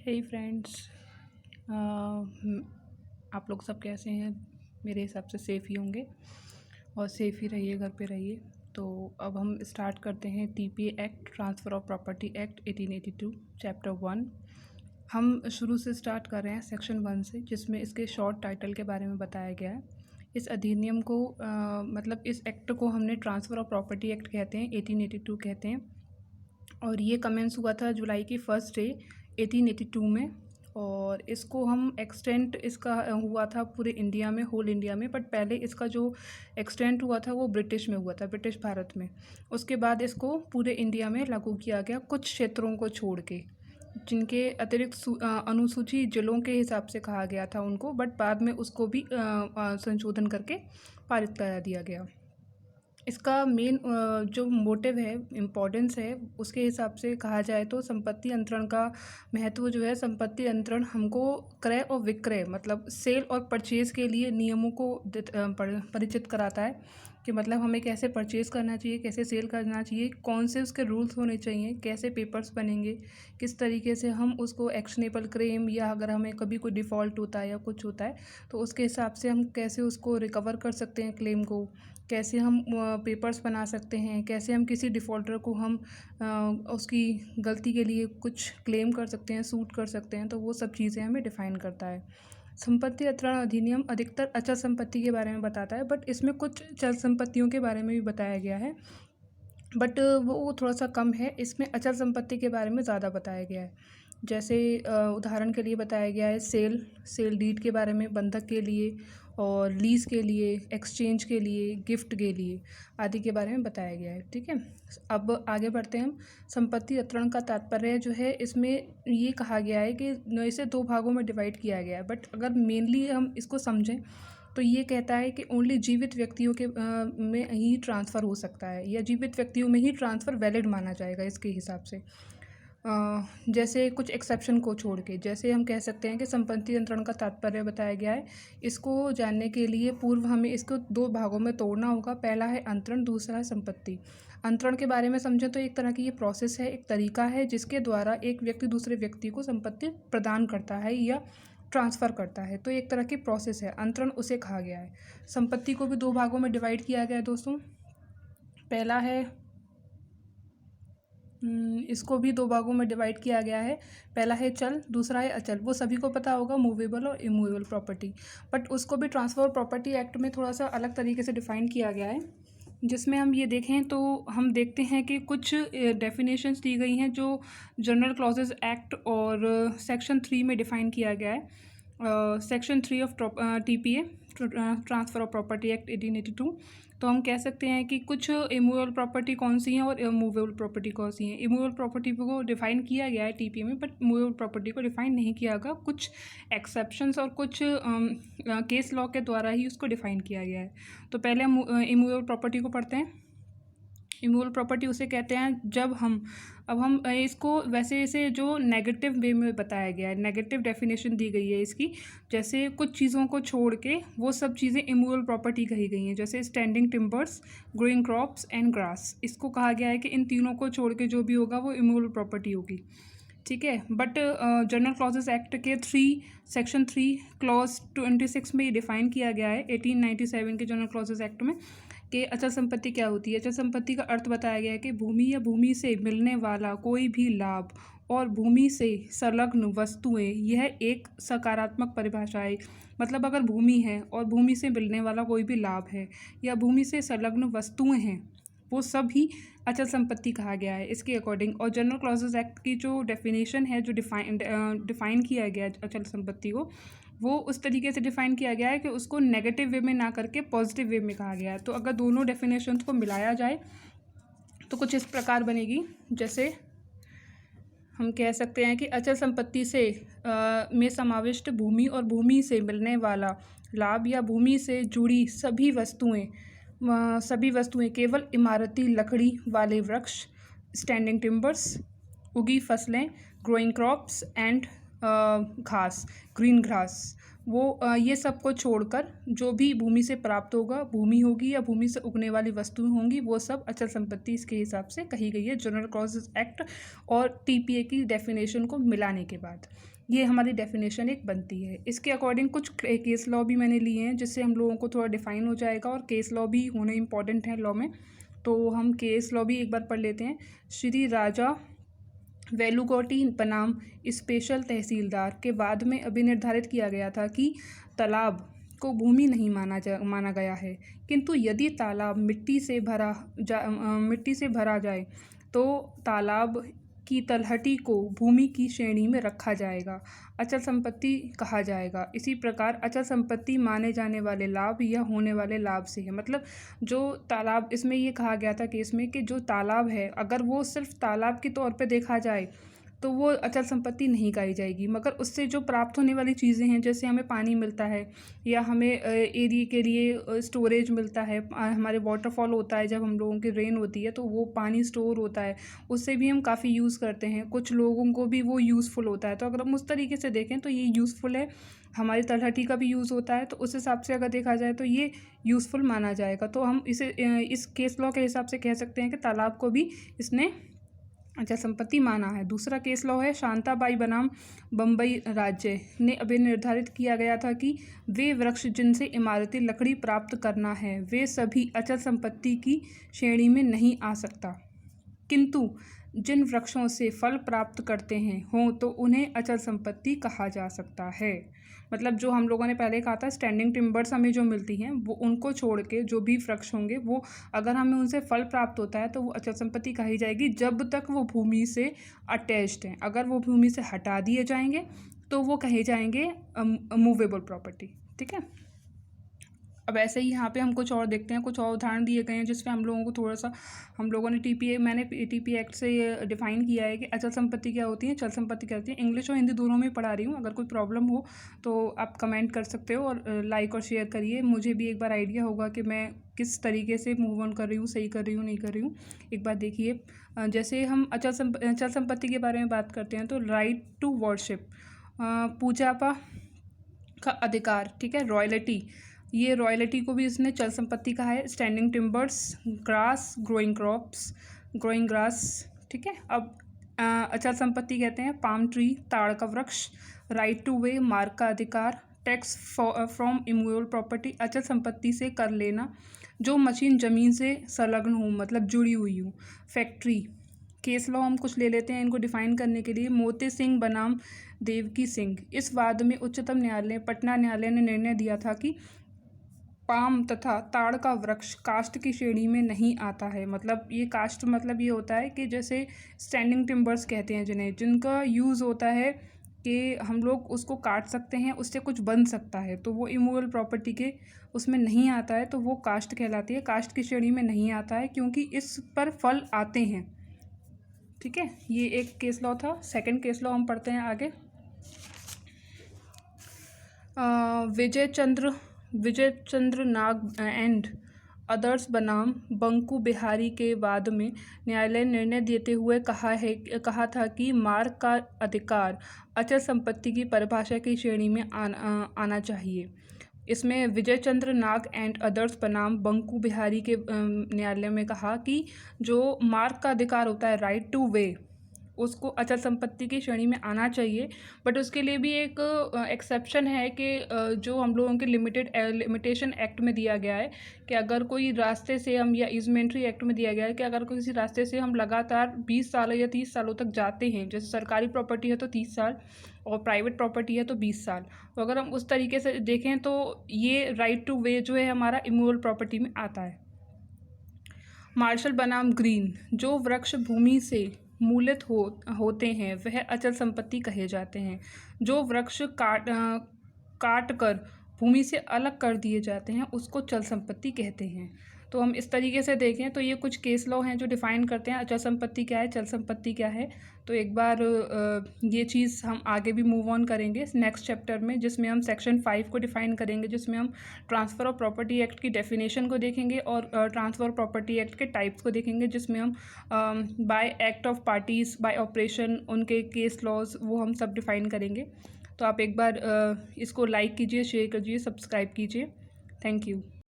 हे friends, आप लोग सब कैसे हैं? मेरे हिसाब से सेफ़ ही होंगे और सेफ़ ही रहिए, घर पे रहिए। तो अब हम स्टार्ट करते हैं TPA act, transfer of property act 1882, chapter 1। हम शुरू से स्टार्ट कर रहे हैं सेक्शन 1 से, जिसमें इसके शॉर्ट टाइटल के बारे में बताया गया है। इस अधिनियम को मतलब इस एक्ट को हमने ट्रांसफ़र ऑफ प्रॉपर्टी एक्ट कहते हैं, 1882 कहते हैं। और ये कमेंस हुआ था जुलाई की फर्स्ट डे 1882 में। और इसको हम एक्सटेंट इसका हुआ था पूरे इंडिया में, होल इंडिया में। बट पहले इसका जो एक्सटेंट हुआ था वो ब्रिटिश में हुआ था, ब्रिटिश भारत में। उसके बाद इसको पूरे इंडिया में लागू किया गया, कुछ क्षेत्रों को छोड़ के, जिनके अतिरिक्त अनुसूची जिलों के हिसाब से कहा गया था उनको। बट बाद में उसको भी संशोधन करके पारित करा दिया गया। इसका मेन जो मोटिव है, इम्पोर्टेंस है, उसके हिसाब से कहा जाए तो संपत्ति अंतरण का महत्व जो है, संपत्ति अंतरण हमको क्रय और विक्रय मतलब सेल और परचेज़ के लिए नियमों को परिचित कराता है कि मतलब हमें कैसे परचेज़ करना चाहिए, कैसे सेल करना चाहिए, कौन से उसके रूल्स होने चाहिए, कैसे पेपर्स बनेंगे, किस तरीके से हम उसको एक्शनेबल क्लेम, या अगर हमें कभी कोई डिफ़ॉल्ट होता है या कुछ होता है तो उसके हिसाब से हम कैसे उसको रिकवर कर सकते हैं क्लेम को, कैसे हम पेपर्स बना सकते हैं, कैसे हम किसी डिफ़ॉल्टर को हम उसकी गलती के लिए कुछ क्लेम कर सकते हैं, सूट कर सकते हैं। तो वो सब चीज़ें हमें डिफ़ाइन करता है। संपत्ति अंतरण अधिनियम अधिकतर अचल संपत्ति के बारे में बताता है, बट इसमें कुछ चल संपत्तियों के बारे में भी बताया गया है, बट वो थोड़ा सा कम है। इसमें अचल संपत्ति के बारे में ज़्यादा बताया गया है। जैसे उदाहरण के लिए बताया गया है सेल डीड के बारे में, बंधक के लिए और लीज़ के लिए, एक्सचेंज के लिए, गिफ्ट के लिए आदि के बारे में बताया गया है। ठीक है, अब आगे बढ़ते हैं हम। संपत्ति अंतरण का तात्पर्य जो है, इसमें ये कहा गया है कि इसे दो भागों में डिवाइड किया गया है। बट अगर मेनली हम इसको समझें तो ये कहता है कि ओनली जीवित व्यक्तियों के में ही ट्रांसफ़र हो सकता है, या जीवित व्यक्तियों में ही ट्रांसफ़र वैलिड माना जाएगा इसके हिसाब से। जैसे कुछ एक्सेप्शन को छोड़ के, जैसे हम कह सकते हैं कि संपत्ति अंतरण का तात्पर्य बताया गया है। इसको जानने के लिए पूर्व हमें इसको दो भागों में तोड़ना होगा। पहला है अंतरण, दूसरा है संपत्ति। अंतरण के बारे में समझें तो एक तरह की ये प्रोसेस है, एक तरीका है जिसके द्वारा एक व्यक्ति दूसरे व्यक्ति को संपत्ति प्रदान करता है या ट्रांसफ़र करता है। तो एक तरह की प्रोसेस है, अंतरण उसे कहा गया है। संपत्ति को भी दो भागों में डिवाइड किया गया है दोस्तों। पहला है इसको भी दो भागों में डिवाइड किया गया है। पहला है चल, दूसरा है अचल। वो सभी को पता होगा, मूवेबल और इमूवेबल प्रॉपर्टी। बट उसको भी ट्रांसफ़र प्रॉपर्टी एक्ट में थोड़ा सा अलग तरीके से डिफ़ाइन किया गया है, जिसमें हम ये देखें तो हम देखते हैं कि कुछ डेफिनेशंस दी गई हैं जो जनरल क्लॉजेज एक्ट और सेक्शन 3 में डिफ़ाइन किया गया है। Section 3 of TPA, transfer of property act 1882। तो हम कह सकते हैं कि कुछ इमूवेबल प्रॉपर्टी कौन सी हैं और मूवेबल प्रॉपर्टी कौन सी हैं। इमूवेबल प्रॉपर्टी को डिफ़ाइन किया गया है टीपीए में, बट मूवेबल प्रॉपर्टी को डिफ़ाइन नहीं किया गया। कुछ एक्सेप्शंस और कुछ केस लॉ के द्वारा ही उसको डिफ़ाइन किया गया है। तो पहले हम इमूवेबल प्रॉपर्टी को पढ़ते हैं। इमूवेबल प्रॉपर्टी उसे कहते हैं जब हम इसको वैसे इसे जो नेगेटिव वे में बताया गया है, नेगेटिव डेफिनेशन दी गई है इसकी। जैसे कुछ चीज़ों को छोड़ के वो सब चीज़ें इमूवेबल प्रॉपर्टी कही गई हैं, जैसे standing timbers, growing crops and grass. इसको कहा गया है कि इन तीनों को छोड़ के जो भी होगा वो इमूवेबल प्रॉपर्टी होगी। ठीक है, बट जनरल क्लॉजेस एक्ट के सेक्शन 3 क्लॉज 26 में ये डिफ़ाइन किया गया है, 1897 के जनरल क्लॉजेस एक्ट में, कि अचल संपत्ति क्या होती है। अचल संपत्ति का अर्थ बताया गया है कि भूमि या भूमि से मिलने वाला कोई भी लाभ और भूमि से संलग्न वस्तुएं, यह एक सकारात्मक परिभाषा है। मतलब अगर भूमि है और भूमि से मिलने वाला कोई भी लाभ है या भूमि से संलग्न वस्तुएं हैं, वो सब ही अचल संपत्ति कहा गया है इसके अकॉर्डिंग। और जनरल क्लॉजेज एक्ट की जो डेफिनेशन है, जो डिफ़ाइन किया गया है अचल संपत्ति को, वो उस तरीके से डिफ़ाइन किया गया है कि उसको नेगेटिव वे में ना करके पॉजिटिव वे में कहा गया है। तो अगर दोनों डेफिनेशंस को मिलाया जाए तो कुछ इस प्रकार बनेगी। जैसे हम कह सकते हैं कि अचल संपत्ति से में समाविष्ट भूमि और भूमि से मिलने वाला लाभ या भूमि से जुड़ी सभी वस्तुएं केवल इमारती लकड़ी वाले वृक्ष, स्टैंडिंग टिम्बर्स, उगी फसलें, ग्रोइंग क्रॉप्स एंड घास, ग्रीन घास, वो ये सब को छोड़कर जो भी भूमि से प्राप्त होगा, भूमि होगी या भूमि से उगने वाली वस्तुएं होंगी, वो सब अचल संपत्ति इसके हिसाब से कही गई है जनरल क्लॉजेस एक्ट और टीपीए की डेफिनेशन को मिलाने के बाद। ये हमारी डेफिनेशन एक बनती है। इसके अकॉर्डिंग कुछ केस लॉ भी मैंने लिए हैं जिससे हम लोगों को थोड़ा डिफाइन हो जाएगा, और केस लॉ भी होने इम्पॉर्टेंट है लॉ में। तो हम केस लॉ भी एक बार पढ़ लेते हैं। श्री राजा वेलुगोटी बनाम स्पेशल तहसीलदार के बाद में अभी निर्धारित किया गया था कि तालाब को भूमि नहीं माना गया है, किंतु यदि तालाब मिट्टी से भरा जाए तो तालाब की तलहटी को भूमि की श्रेणी में रखा जाएगा, अचल संपत्ति कहा जाएगा। इसी प्रकार अचल संपत्ति माने जाने वाले लाभ या होने वाले लाभ से है। मतलब जो तालाब, इसमें ये कहा गया था केस में कि जो तालाब है अगर वो सिर्फ तालाब के तौर पे देखा जाए तो वो अचल संपत्ति नहीं कही जाएगी, मगर उससे जो प्राप्त होने वाली चीज़ें हैं, जैसे हमें पानी मिलता है या हमें एरिया के लिए स्टोरेज मिलता है, हमारे वाटरफॉल होता है, जब हम लोगों की रेन होती है तो वो पानी स्टोर होता है, उससे भी हम काफ़ी यूज़ करते हैं, कुछ लोगों को भी वो यूज़फुल होता है। तो अगर हम उस तरीके से देखें तो ये यूज़फुल है, हमारी तलहटी का भी यूज़ होता है, तो उस हिसाब से अगर देखा जाए तो ये यूज़फुल माना जाएगा। तो हम इसे इस केस लॉ के हिसाब से कह सकते हैं कि तालाब को भी इसने अचल संपत्ति माना है। दूसरा केस लॉ है शांताबाई बनाम बम्बई राज्य ने अभी निर्धारित किया गया था कि वे वृक्ष जिनसे इमारती लकड़ी प्राप्त करना है वे सभी अचल संपत्ति की श्रेणी में नहीं आ सकता, किंतु जिन वृक्षों से फल प्राप्त करते हैं हों तो उन्हें अचल संपत्ति कहा जा सकता है। मतलब जो हम लोगों ने पहले कहा था स्टैंडिंग टिम्बर्स हमें जो मिलती हैं वो उनको छोड़ के जो भी वृक्ष होंगे वो अगर हमें उनसे फल प्राप्त होता है तो वो अचल संपत्ति कही जाएगी जब तक वो भूमि से अटैच्ड हैं। अगर वो भूमि से हटा दिए जाएंगे तो वो कहे जाएंगे मूवेबल प्रॉपर्टी। ठीक है। अब ऐसे ही यहाँ पे हम कुछ और देखते हैं, कुछ और उदाहरण दिए गए हैं जिसमें हम लोगों को थोड़ा सा, हम लोगों ने टीपीए एक्ट से ये डिफाइन किया है कि अचल संपत्ति क्या होती है, चल संपत्ति क्या होती है। इंग्लिश और हिंदी दोनों में पढ़ा रही हूँ, अगर कोई प्रॉब्लम हो तो आप कमेंट कर सकते हो और लाइक और शेयर करिए, मुझे भी एक बार आइडिया होगा कि मैं किस तरीके से मूव ऑन कर रही हूँ, सही कर रही हूँ, नहीं कर रही हूँ। एक बार देखिए, जैसे हम चल संपत्ति के बारे में बात करते हैं तो राइट टू वर्शिप, पूजा का अधिकार, ठीक है, रॉयल्टी, ये रॉयल्टी को भी इसने चल संपत्ति कहा है। Standing timbers, grass, growing crops, growing grass, ठीक है। अब अचल संपत्ति कहते हैं पाम ट्री, ताड़ का वृक्ष, राइट टू वे, मार्ग का अधिकार, टैक्स फ्रॉम इमूवेबल प्रॉपर्टी, अचल संपत्ति से कर लेना, जो मशीन ज़मीन से संलग्न हो मतलब जुड़ी हुई हो, फैक्ट्री। केस लॉ हम कुछ ले लेते हैं इनको डिफाइन करने के लिए। मोती सिंह बनाम देवकी सिंह, इस वाद में उच्चतम न्यायालय पटना न्यायालय ने निर्णय दिया था कि पाम तथा ताड़ का वृक्ष काष्ठ की श्रेणी में नहीं आता है। मतलब ये काष्ठ मतलब ये होता है कि जैसे स्टैंडिंग टिम्बर्स कहते हैं जिन्हें, जिनका यूज़ होता है कि हम लोग उसको काट सकते हैं, उससे कुछ बन सकता है, तो वो इमूवेबल प्रॉपर्टी के उसमें नहीं आता है, तो वो काष्ठ कहलाती है, काष्ठ की श्रेणी में नहीं आता है क्योंकि इस पर फल आते हैं। ठीक है, ये एक केस लॉ था। सेकंड केस लॉ हम पढ़ते हैं आगे। विजय चंद्र नाग एंड अदर्स बनाम बंकू बिहारी के वाद में न्यायालय ने निर्णय देते हुए कहा था कि मार्ग का अधिकार अचल संपत्ति की परिभाषा की श्रेणी में आना चाहिए। इसमें विजय चंद्र नाग एंड अदर्स बनाम बंकू बिहारी के न्यायालय में कहा कि जो मार्ग का अधिकार होता है, राइट टू वे, उसको अचल संपत्ति की श्रेणी में आना चाहिए, बट उसके लिए भी एक एक्सेप्शन है कि जो हम लोगों के लिमिटेशन एक्ट में दिया गया है कि अगर कोई रास्ते से हम, या इजमेंट्री एक्ट में दिया गया है कि अगर किसी रास्ते से हम लगातार 20 साल या 30 सालों तक जाते हैं, जैसे सरकारी प्रॉपर्टी है तो 30 साल और प्राइवेट प्रॉपर्टी है तो 20 साल, तो अगर हम उस तरीके से देखें तो ये राइट टू वे जो है हमारा इमूवेबल प्रॉपर्टी में आता है। मार्शल बनाम ग्रीन, जो वृक्ष भूमि से मूलित होते हैं वह अचल संपत्ति कहे जाते हैं। जो वृक्ष काट कर भूमि से अलग कर दिए जाते हैं उसको चल संपत्ति कहते हैं। तो हम इस तरीके से देखें तो ये कुछ केस लॉ हैं जो डिफ़ाइन करते हैं अचल संपत्ति क्या है, चल संपत्ति क्या है। तो एक बार ये चीज़ हम आगे भी मूव ऑन करेंगे नेक्स्ट चैप्टर में, जिसमें हम सेक्शन 5 को डिफ़ाइन करेंगे, जिसमें हम ट्रांसफ़र ऑफ प्रॉपर्टी एक्ट की डेफिनेशन को देखेंगे और ट्रांसफ़र ऑफ प्रॉपर्टी एक्ट के टाइप्स को देखेंगे, जिसमें हम bye act of parties, bye operation, उनके केस लॉज वो हम सब डिफ़ाइन करेंगे। तो आप एक बार इसको लाइक कीजिए, शेयर कीजिए, सब्सक्राइब कीजिए। Thank you.